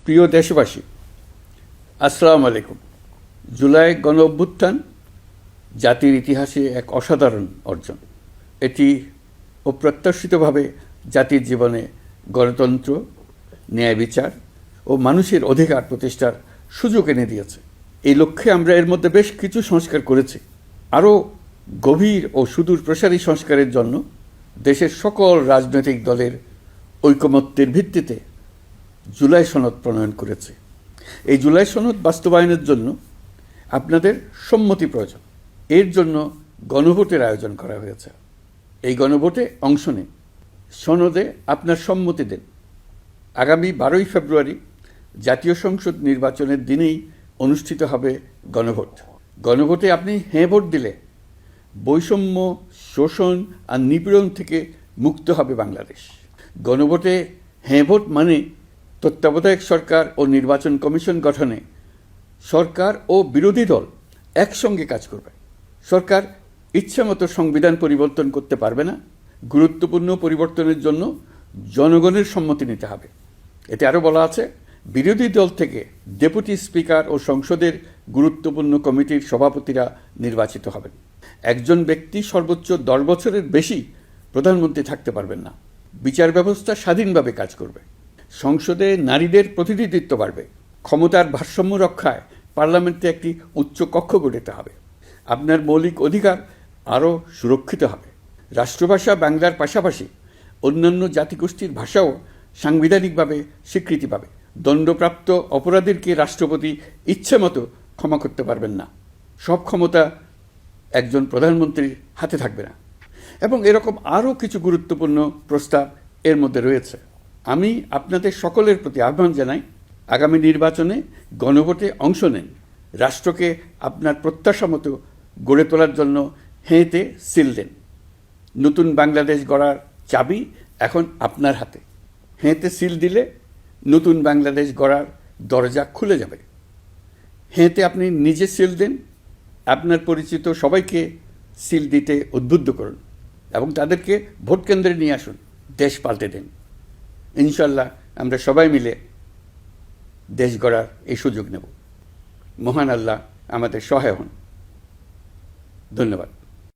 প্রিয় দেশবাসী, আসসালামু আলাইকুম। জুলাই গণ অভ্যুত্থান জাতির ইতিহাসে এক অসাধারণ অর্জন। এটি অপ্রত্যাশিতভাবে জাতির জীবনে গণতন্ত্র, ন্যায় বিচার ও মানুষের অধিকার প্রতিষ্ঠার সুযোগ এনে দিয়েছে। এই লক্ষ্যে আমরা এর মধ্যে বেশ কিছু সংস্কার করেছি। আরও গভীর ও সুদূর প্রসারী সংস্কারের জন্য দেশের সকল রাজনৈতিক দলের ঐকমত্যের ভিত্তিতে জুলাই সনদ প্রণয়ন করেছে। এই জুলাই সনদ বাস্তবায়নের জন্য আপনাদের সম্মতি প্রয়োজন। এর জন্য গণভোটের আয়োজন করা হয়েছে। এই গণভোটে অংশ নিন, সনদে আপনার সম্মতি দেন। আগামী 12ই ফেব্রুয়ারি জাতীয় সংসদ নির্বাচনের দিনেই অনুষ্ঠিত হবে গণভোট। গণভোটে আপনি হ্যাঁ ভোট দিলে বৈষম্য, শোষণ আর নিপীড়ন থেকে মুক্ত হবে বাংলাদেশ। গণভোটে হ্যাঁ ভোট মানে তত্ত্বাবধায়ক সরকার ও নির্বাচন কমিশন গঠনে সরকার ও বিরোধী দল একসঙ্গে কাজ করবে। সরকার ইচ্ছামতো সংবিধান পরিবর্তন করতে পারবে না। গুরুত্বপূর্ণ পরিবর্তনের জন্য জনগণের সম্মতি নিতে হবে। এতে আরও বলা আছে, বিরোধী দল থেকে ডেপুটি স্পিকার ও সংসদের গুরুত্বপূর্ণ কমিটির সভাপতিরা নির্বাচিত হবেন। একজন ব্যক্তি সর্বোচ্চ 10 বছরের বেশি প্রধানমন্ত্রী থাকতে পারবেন না। বিচার ব্যবস্থা স্বাধীনভাবে কাজ করবে। সংসদে নারীদের প্রতিনিধিত্ব বাড়বে। ক্ষমতার ভারসাম্য রক্ষায় পার্লামেন্টে একটি উচ্চ কক্ষ গঠিত হবে। আপনার মৌলিক অধিকার আরও সুরক্ষিত হবে। রাষ্ট্রভাষা বাংলার পাশাপাশি অন্যান্য জাতিগোষ্ঠীর ভাষাও সাংবিধানিকভাবে স্বীকৃতি পাবে। দণ্ডপ্রাপ্ত অপরাধীকে রাষ্ট্রপতি ইচ্ছেমতো ক্ষমা করতে পারবেন না। সব ক্ষমতা একজন প্রধানমন্ত্রীর হাতে থাকবে না। এবং এরকম আরও কিছু গুরুত্বপূর্ণ প্রস্তাব এর মধ্যে রয়েছে। আমি আপনাদের সকলের প্রতি আহ্বান জানাই, আগামী নির্বাচনে গণভোটে অংশ নেন। রাষ্ট্রকে আপনার প্রত্যাশা মতো গড়ে তোলার জন্য হেঁতে সিল দেন। নতুন বাংলাদেশ গড়ার চাবি এখন আপনার হাতে। হেঁতে সিল দিলে নতুন বাংলাদেশ গড়ার দরজা খুলে যাবে। হেঁতে আপনি নিজে সিল দেন, আপনার পরিচিত সবাইকে সিল দিতে উদ্বুদ্ধ করুন এবং তাদেরকে ভোট কেন্দ্রে নিয়ে আসুন। দেশ পাল্টে দেন। ইনশাল্লাহ আমরা সবাই মিলে দেশ গড়ার এই সুযোগ নেব। মহান আল্লাহ আমাদের সহায় হন। ধন্যবাদ।